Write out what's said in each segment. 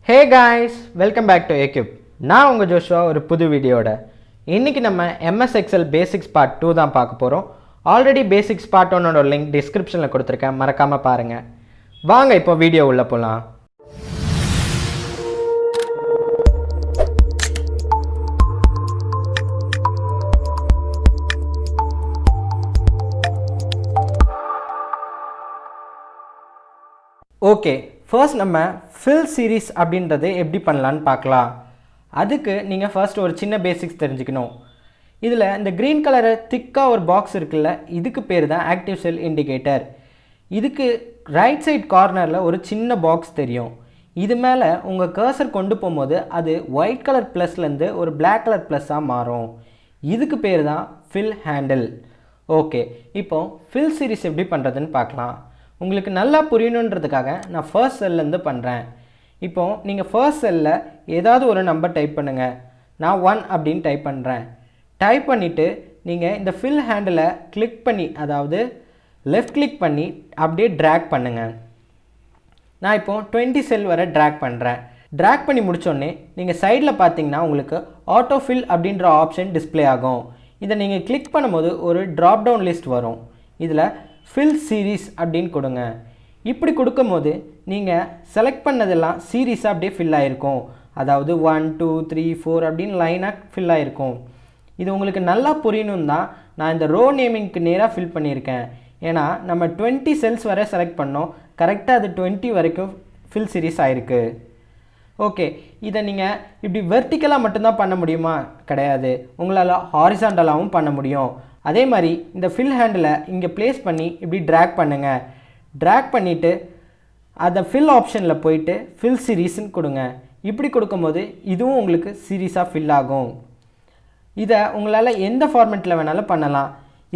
Hey guys, welcome back to Acube. நான் உங்கள் Joshua ஒரு புது வீடியோட. இன்னைக்கு நம்ம MS Excel Basics Part 2 தான் பார்க்க போகிறோம். ஆல்ரெடி Basics Part 1 ஓட லிங்க் டிஸ்கிரிப்ஷனில் கொடுத்துருக்கேன், மறக்காமல் பாருங்கள். வாங்க இப்போ வீடியோ உள்ளே போகலாம். ஓகே, ஃபர்ஸ்ட் நம்ம ஃபில் சீரீஸ் அப்படின்றது எப்படி பண்ணலான்னு பார்க்கலாம். அதுக்கு நீங்கள் ஃபர்ஸ்ட் ஒரு சின்ன பேசிக்ஸ் தெரிஞ்சுக்கணும். இதில் இந்த க்ரீன் கலரு திக்காக ஒரு பாக்ஸ் இருக்குல்ல, இதுக்கு பேர் தான் ஆக்டிவ் செல் இண்டிகேட்டர். இதுக்கு ரைட் சைட் கார்னரில் ஒரு சின்ன பாக்ஸ் தெரியும். இது மேலே உங்கள் கர்சர் கொண்டு போகும்போது அது ஒயிட் கலர் ப்ளஸ்லேருந்து ஒரு பிளாக் கலர் ப்ளஸ்ஸாக மாறும். இதுக்கு பேர் தான் ஃபில் ஹேண்டில். ஓகே, இப்போது ஃபில் சீரீஸ் எப்படி பண்ணுறதுன்னு பார்க்கலாம். உங்களுக்கு நல்லா புரியணுன்றதுக்காக நான் ஃபர்ஸ்ட் செல்லேருந்து பண்ணுறேன். இப்போது நீங்கள் ஃபர்ஸ்ட் செல்லில் ஏதாவது ஒரு நம்பர் டைப் பண்ணுங்கள். நான் 1 அப்படின்னு டைப் பண்ணுறேன். டைப் பண்ணிவிட்டு நீங்கள் இந்த ஃபில் ஹேண்டிலை கிளிக் பண்ணி, அதாவது லெஃப்ட் கிளிக் பண்ணி அப்படியே ட்ராக் பண்ணுங்கள். நான் இப்போது 20 செல் வரை ட்ராக் பண்ணுறேன். ட்ராக் பண்ணி முடித்தோடனே நீங்கள் சைடில் பார்த்தீங்கன்னா உங்களுக்கு ஆட்டோ ஃபில் அப்படின்ற ஆப்ஷன் டிஸ்பிளே ஆகும். இதை நீங்கள் கிளிக் பண்ணும்போது ஒரு ட்ராப் டவுன் லிஸ்ட் வரும். இதில் ஃபில் சீரீஸ் அப்படின்னு கொடுங்க. இப்படி கொடுக்கும்போது நீங்கள் செலக்ட் பண்ணதெல்லாம் சீரீஸாக அப்படியே ஃபில் ஆகிருக்கும். அதாவது 1 2 3 4 அப்படின்னு லைனாக ஃபில் ஆகிருக்கும். இது உங்களுக்கு நல்லா புரியணும் தான் நான் இந்த ரோ நேமிங்க்கு நேராக ஃபில் பண்ணியிருக்கேன். ஏன்னா நம்ம 20 செல்ஸ் வரை செலக்ட் பண்ணோம், கரெக்டாக அது 20 வரைக்கும் ஃபில் சீரீஸ் ஆகிருக்கு. ஓகே, இதை நீங்கள் இப்படி வெர்டிக்கலாக மட்டும்தான் பண்ண முடியுமா? கிடையாது, உங்களால் ஹாரிசாண்டலாகவும் பண்ண முடியும். அதே மாதிரி இந்த ஃபில் ஹேண்டிலை இங்கே ப்ளேஸ் பண்ணி இப்படி ட்ராக் பண்ணுங்கள். ட்ராக் பண்ணிவிட்டு அதை ஃபில் ஆப்ஷனில் போயிட்டு ஃபில் சீரீஸ்ன்னு கொடுங்க. இப்படி கொடுக்கும்போது இதுவும் உங்களுக்கு சீரீஸாக ஃபில் ஆகும். இதை உங்களால் எந்த ஃபார்மெட்டில் வேணாலும் பண்ணலாம்.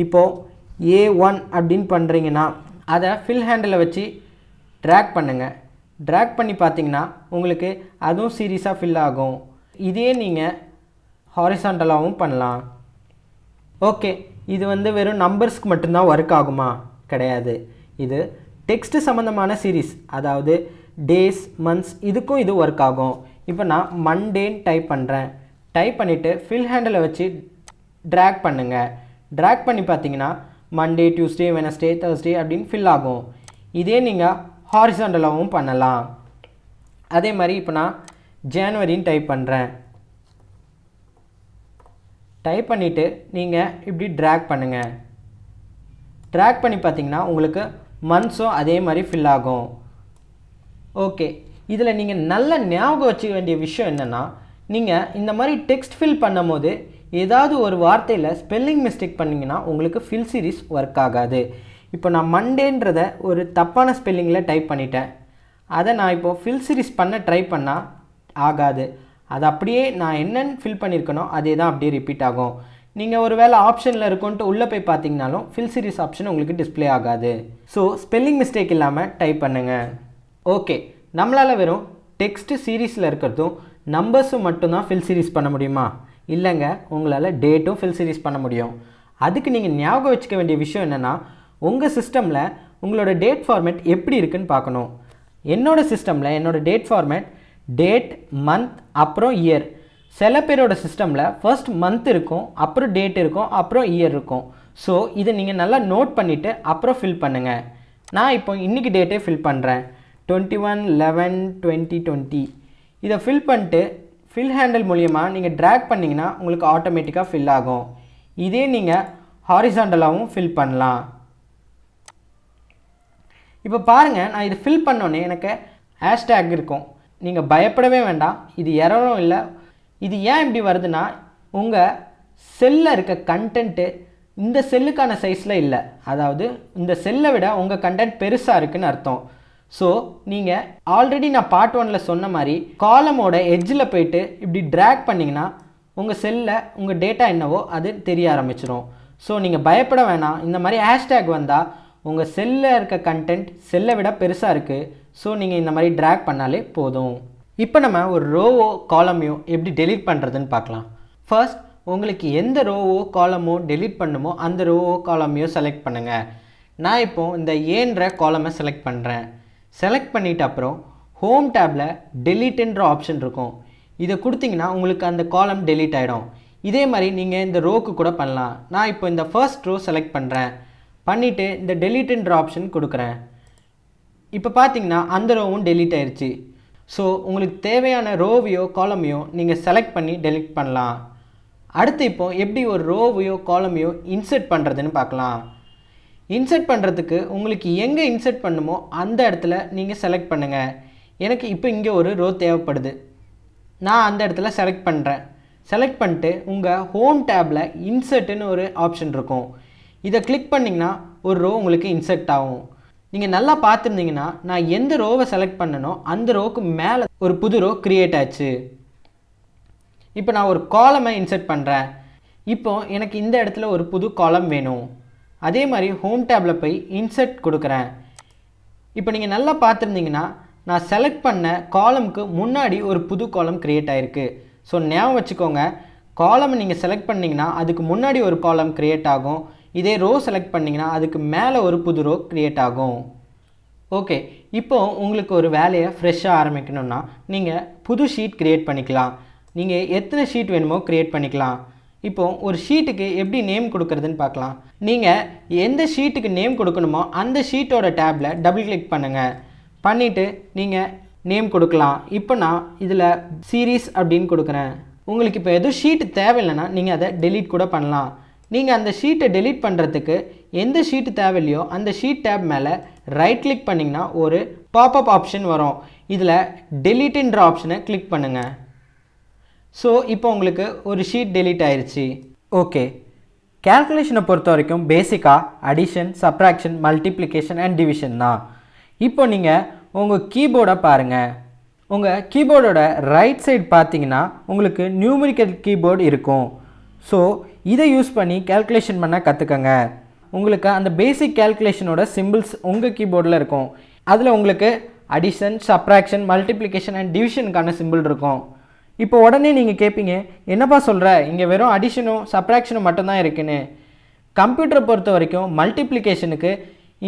இப்போது A1 அப்படின்னு பண்ணுறீங்கன்னா அதை ஃபில் ஹேண்டிலை வச்சு ட்ராக் பண்ணுங்கள். ட்ராக் பண்ணி பார்த்தீங்கன்னா உங்களுக்கு அதுவும் சீரீஸாக ஃபில் ஆகும். இதே நீங்கள் ஹாரிசாண்டலாகவும் பண்ணலாம். ஓகே, இது வெறும் நம்பர்ஸ்க்கு மட்டும்தான் ஒர்க் ஆகுமா? கிடையாது, இது டெக்ஸ்ட்டு சம்மந்தமான சீரீஸ், அதாவது டேஸ் மந்த்ஸ், இதுக்கும் இது ஒர்க் ஆகும். இப்போ நான் மண்டேன்னு டைப் பண்ணுறேன். டைப் பண்ணிவிட்டு ஃபில் ஹேண்டிலை வச்சு ட்ராக் பண்ணுங்கள். ட்ராக் பண்ணி பார்த்தீங்கன்னா மண்டே டியூஸ்டே வெனஸ்டே தர்ஸ்டே அப்படின்னு ஃபில் ஆகும். இதே நீங்கள் ஹாரிசாண்டலாகவும் பண்ணலாம். அதே மாதிரி இப்போ நான் ஜனவரின்னு டைப் பண்ணுறேன். டைப் பண்ணிவிட்டு நீங்கள் இப்படி ட்ராக் பண்ணுங்கள். ட்ராக் பண்ணி பார்த்தீங்கன்னா உங்களுக்கு மந்த்ஸும் அதே மாதிரி ஃபில் ஆகும். ஓகே, இதில் நீங்கள் நல்ல ஞாபகம் வச்சுக்க வேண்டிய விஷயம் என்னென்னா, நீங்கள் இந்த மாதிரி டெக்ஸ்ட் ஃபில் பண்ணும் போது ஏதாவது ஒரு வார்த்தையில் ஸ்பெல்லிங் மிஸ்டேக் பண்ணிங்கன்னா உங்களுக்கு ஃபில் சீரீஸ் ஒர்க் ஆகாது. இப்போ நான் மண்டேன்றதை ஒரு தப்பான ஸ்பெல்லிங்கில் டைப் பண்ணிட்டேன். அதை நான் இப்போது ஃபில் சீரீஸ் பண்ண ட்ரை பண்ணால் ஆகாது. அது அப்படியே நான் என்னென்னு ஃபில் பண்ணியிருக்கனோ அதே தான் அப்படியே ரிப்பீட் ஆகும். நீங்கள் ஒரு வேளை ஆப்ஷனில் இருக்குன்ட்டு உள்ளே போய் பார்த்தீங்கனாலும் ஃபில் சீரீஸ் ஆப்ஷன் உங்களுக்கு டிஸ்பிளே ஆகாது. ஸோ ஸ்பெல்லிங் மிஸ்டேக் இல்லாமல் டைப் பண்ணுங்கள். ஓகே, நம்மளால் வெறும் டெக்ஸ்ட்டு சீரீஸில் இருக்கிறதும் நம்பர்ஸும் மட்டும்தான் ஃபில் சீரீஸ் பண்ண முடியுமா? இல்லைங்க, உங்களால் டேட்டும் ஃபில் சீரீஸ் பண்ண முடியும். அதுக்கு நீங்கள் ஞாபகம் வச்சுக்க வேண்டிய விஷயம் என்னென்னா, உங்கள் சிஸ்டமில் உங்களோட டேட் ஃபார்மேட் எப்படி இருக்குதுன்னு பார்க்கணும். என்னோடய சிஸ்டமில் என்னோடய டேட் ஃபார்மேட் டேட் மந்த் அப்புறம் இயர். சில பேரோட சிஸ்டமில் ஃபர்ஸ்ட் மந்த் இருக்கும், அப்புறம் டேட் இருக்கும், அப்புறம் இயர் இருக்கும். ஸோ இதை நீங்கள் நல்லா நோட் பண்ணிவிட்டு அப்புறம் ஃபில் பண்ணுங்கள். நான் இப்போ இன்றைக்கி டேட்டே ஃபில் பண்ணுறேன், 21/11/2020. இதை ஃபில் பண்ணிட்டு ஃபில் ஹேண்டில் மூலியமாக நீங்கள் ட்ராக் பண்ணிங்கன்னா உங்களுக்கு ஆட்டோமேட்டிக்காக ஃபில் ஆகும். இதே நீங்கள் ஹாரிசாண்டலாகவும் ஃபில் பண்ணலாம். இப்போ பாருங்கள், நான் இதை ஃபில் பண்ணோன்னே எனக்கு ஹேஷ்டேக் இருக்கும். நீங்கள் பயப்படவே வேண்டாம், இது எரரும் இல்லை. இது ஏன் இப்படி வருதுன்னா, உங்கள் செல்லில் இருக்க கண்டென்ட்டு இந்த செல்லுக்கான சைஸில் இல்லை. அதாவது இந்த செல்லை விட உங்கள் கண்டென்ட் பெருசாக இருக்குதுன்னு அர்த்தம். ஸோ நீங்கள் ஆல்ரெடி நான் பார்ட் 1ல் சொன்ன மாதிரி காலமோட எட்ஜில் போயிட்டு இப்படி ட்ராக் பண்ணிங்கன்னா உங்கள் செல்லில் உங்கள் டேட்டா என்னவோ அது தெரிய ஆரம்பிச்சிடும். ஸோ நீங்கள் பயப்பட வேணாம். இந்த மாதிரி ஹேஷ்டேக் வந்தால் உங்கள் செல்லில் இருக்க கண்டென்ட் செல்லை விட பெருசாக இருக்குது. ஸோ நீங்கள் இந்த மாதிரி ட்ராக் பண்ணாலே போதும். இப்போ நம்ம ஒரு ரோவோ காலமையோ எப்படி டெலீட் பண்ணுறதுன்னு பார்க்கலாம். ஃபர்ஸ்ட் உங்களுக்கு எந்த ரோவோ காலமோ டெலீட் பண்ணுமோ அந்த ரோவோ காலமையோ செலக்ட் பண்ணுங்கள். நான் இப்போது இந்த ஏன்ற காலமை செலக்ட் பண்ணுறேன். செலக்ட் பண்ணிவிட்டு அப்புறம் ஹோம் டேப்பில் டெலீட்ன்ற ஆப்ஷன் இருக்கும். இதை கொடுத்தீங்கன்னா உங்களுக்கு அந்த காலம் டெலீட் ஆகிடும். இதே மாதிரி நீங்கள் இந்த ரோக்கு கூட பண்ணலாம். நான் இப்போ இந்த ஃபர்ஸ்ட் ரோ செலக்ட் பண்ணுறேன். பண்ணிவிட்டு இந்த டெலீட்ன்ற ஆப்ஷன் கொடுக்குறேன். இப்போ பார்த்தீங்கன்னா அந்த ரோவும் டெலீட் ஆயிடுச்சு. ஸோ உங்களுக்கு தேவையான ரோவையோ காலமையோ நீங்கள் செலக்ட் பண்ணி டெலீட் பண்ணலாம். அடுத்து இப்போ எப்படி ஒரு ரோவையோ காலமையோ இன்சர்ட் பண்ணுறதுன்னு பார்க்கலாம். இன்சர்ட் பண்ணுறதுக்கு உங்களுக்கு எங்கே இன்சர்ட் பண்ணுமோ அந்த இடத்துல நீங்கள் செலக்ட் பண்ணுங்கள். எனக்கு இப்போ இங்கே ஒரு ரோ தேவைப்படுது. நான் அந்த இடத்துல செலக்ட் பண்ணுறேன். செலக்ட் பண்ணிட்டு உங்கள் ஹோம் டேப்பில் இன்சர்ட்டுன்னு ஒரு ஆப்ஷன் இருக்கும். இதை கிளிக் பண்ணிங்கன்னா ஒரு ரோ உங்களுக்கு இன்சர்ட் ஆகும். நீங்கள் நல்லா பார்த்துருந்தீங்கன்னா நான் எந்த ரோவை செலக்ட் பண்ணனோ அந்த ரோவுக்கு மேலே ஒரு புது ரோ க்ரியேட் ஆச்சு. இப்போ நான் ஒரு காலமை இன்சர்ட் பண்ணுறேன். இப்போ எனக்கு இந்த இடத்துல ஒரு புது காலம் வேணும். அதே மாதிரி ஹோம் டேப்பில் போய் இன்சர்ட் கொடுக்குறேன். இப்போ நீங்கள் நல்லா பார்த்துருந்தீங்கன்னா நான் செலக்ட் பண்ண காலமுக்கு முன்னாடி ஒரு புது காலம் க்ரியேட் ஆகிருக்கு. ஸோ ஞாபகம் வச்சுக்கோங்க, காலமை நீங்கள் செலக்ட் பண்ணிங்கன்னா அதுக்கு முன்னாடி ஒரு காலம் க்ரியேட் ஆகும். இதே ரோ செலக்ட் பண்ணிங்கன்னா அதுக்கு மேலே ஒரு புது ரோ க்ரியேட் ஆகும். ஓகே, இப்போது உங்களுக்கு ஒரு வேலையை ஃப்ரெஷ்ஷாக ஆரம்பிக்கணும்னா நீங்கள் புது ஷீட் க்ரியேட் பண்ணிக்கலாம். நீங்கள் எத்தனை ஷீட் வேணுமோ க்ரியேட் பண்ணிக்கலாம். இப்போது ஒரு ஷீட்டுக்கு எப்படி நேம் கொடுக்குறதுன்னு பார்க்கலாம். நீங்கள் எந்த ஷீட்டுக்கு நேம் கொடுக்கணுமோ அந்த ஷீட்டோட டேப்பில் டபுள் கிளிக் பண்ணுங்கள். பண்ணிவிட்டு நீங்கள் நேம் கொடுக்கலாம். இப்போ நான் இதில் சீரீஸ் அப்படின்னு கொடுக்குறேன். உங்களுக்கு இப்போ எதுவும் ஷீட்டு தேவையில்லைன்னா நீங்கள் அதை டெலீட் கூட பண்ணலாம். நீங்கள் அந்த ஷீட்டை டெலீட் பண்ணுறதுக்கு எந்த ஷீட்டு தேவையில்லையோ அந்த ஷீட் டேப் மேலே ரைட் கிளிக் பண்ணிங்கன்னா ஒரு பாப்அப் ஆப்ஷன் வரும். இதில் டெலீட்ன்ற ஆப்ஷனை கிளிக் பண்ணுங்கள். ஸோ இப்போ உங்களுக்கு ஒரு ஷீட் டெலீட் ஆயிடுச்சு. ஓகே, கேல்குலேஷனை பொறுத்த வரைக்கும் பேசிக்காக addition, subtraction, multiplication and division தான். இப்போ நீங்கள் உங்கள் கீபோர்டை பாருங்கள். உங்கள் கீபோர்டோட ரைட் சைடு பார்த்தீங்கன்னா உங்களுக்கு நியூமெரிக்கல் கீபோர்டு இருக்கும். ஸோ இதை யூஸ் பண்ணி கேல்குலேஷன் பண்ண கற்றுக்கங்க. உங்களுக்கு அந்த பேசிக் கேல்குலேஷனோட சிம்பிள்ஸ் உங்கள் கீபோர்டில் இருக்கும். அதில் உங்களுக்கு அடிஷன், சப்ராக்ஷன், மல்டிப்ளிகேஷன் அண்ட் டிவிஷனுக்கான சிம்பிள் இருக்கும். இப்போ உடனே நீங்கள் கேட்பீங்க, என்னப்பா சொல்கிற, இங்கே வெறும் அடிஷனும் சப்ராக்ஷனும் மட்டும்தான் இருக்குன்னு. கம்ப்யூட்டரை பொறுத்த வரைக்கும் மல்டிப்ளிகேஷனுக்கு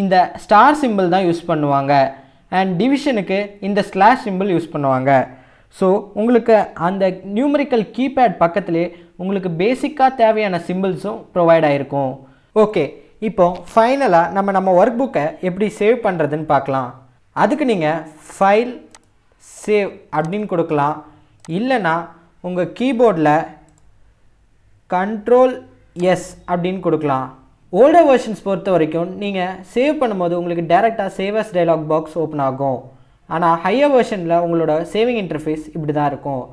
இந்த ஸ்டார் சிம்பிள் தான் யூஸ் பண்ணுவாங்க அண்ட் டிவிஷனுக்கு இந்த ஸ்லாஷ் சிம்பிள் யூஸ் பண்ணுவாங்க. ஸோ உங்களுக்கு அந்த நியூமெரிக்கல் கீபேட் பக்கத்துலேயே உங்களுக்கு பேசிக்காக தேவையான சிம்பிள்ஸும் ப்ரொவைட் ஆகிருக்கும். ஓகே, இப்போது ஃபைனலாக நம்ம ஒர்க் புக்கை எப்படி சேவ் பண்ணுறதுன்னு பார்க்கலாம். அதுக்கு நீங்கள் ஃபைல், சேவ் அப்படின்னு கொடுக்கலாம். இல்லைனா உங்கள் கீபோர்டில் Ctrl+S அப்படின்னு கொடுக்கலாம். ஓல்டர் வெர்ஷன்ஸ் பொறுத்த வரைக்கும் நீங்கள் சேவ் பண்ணும்போது உங்களுக்கு டேரெக்டாக save as dialog box open ஆகும். ஆனால் ஹையர் வெர்ஷனில் உங்களோட சேவிங் இன்டர்ஃபேஸ் இப்படி தான் இருக்கும்.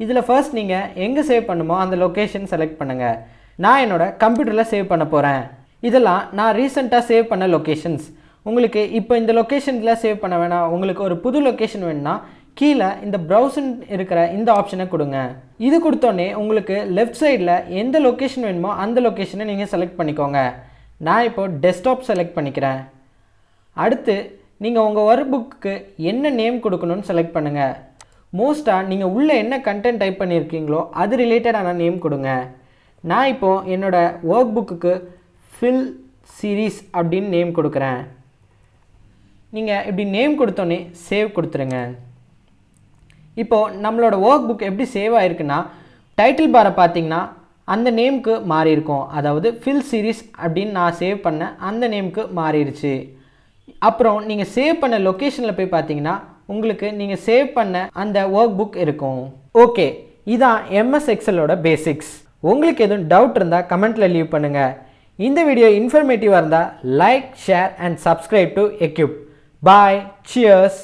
இதில் ஃபர்ஸ்ட் நீங்கள் எங்கே சேவ் பண்ணுமோ அந்த லொக்கேஷன் செலக்ட் பண்ணுங்கள். நான் என்னோடய கம்ப்யூட்டரில் சேவ் பண்ண போகிறேன். இதெல்லாம் நான் ரீசெண்டாக சேவ் பண்ண லொக்கேஷன்ஸ். உங்களுக்கு இப்போ இந்த லொக்கேஷனில் சேவ் பண்ண வேணாம், உங்களுக்கு ஒரு புது லொக்கேஷன் வேணும்னா கீழே இந்த ப்ரௌசன் இருக்கிற இந்த ஆப்ஷனை கொடுங்க. இது கொடுத்தோன்னே உங்களுக்கு லெஃப்ட் சைடில் எந்த லொக்கேஷன் வேணுமோ அந்த லொக்கேஷனை நீங்கள் செலக்ட் பண்ணிக்கோங்க. நான் இப்போது டெஸ்க்டாப் செலக்ட் பண்ணிக்கிறேன். அடுத்து நீங்கள் உங்கள் ஒர்க் புக்கு என்ன நேம் கொடுக்கணும்னு செலக்ட் பண்ணுங்கள். மோஸ்ட்டாக நீங்கள் உள்ளே என்ன கண்டென்ட் டைப் பண்ணியிருக்கீங்களோ அது ரிலேட்டடான நேம் கொடுங்க. நான் இப்போது என்னோடய ஒர்க் புக்குக்கு ஃபில் சீரீஸ் அப்படின்னு நேம் கொடுக்குறேன். நீங்கள் இப்படி நேம் கொடுத்தோன்னே சேவ் கொடுத்துருங்க. இப்போது நம்மளோட ஒர்க் புக் எப்படி சேவ் ஆகிருக்குன்னா டைட்டில் பாரை பார்த்தீங்கன்னா அந்த நேமுக்கு மாறி இருக்கும். அதாவது ஃபில் சீரீஸ் அப்படின்னு நான் சேவ் பண்ண அந்த நேமுக்கு மாறிடுச்சு. அப்புறம் நீங்கள் சேவ் பண்ண லொக்கேஷனில் போய் பார்த்தீங்கன்னா உங்களுக்கு நீங்கள் சேவ் பண்ண அந்த ஒர்க் புக் இருக்கும். ஓகே, இதான் எம்எஸ் எக்ஸலோட பேசிக்ஸ். உங்களுக்கு எதுவும் டவுட் இருந்தால் கமெண்ட்டில் லீவ் பண்ணுங்கள். இந்த வீடியோ இன்ஃபர்மேட்டிவாக இருந்தால் like, share and subscribe to எக்யூப். Bye, cheers.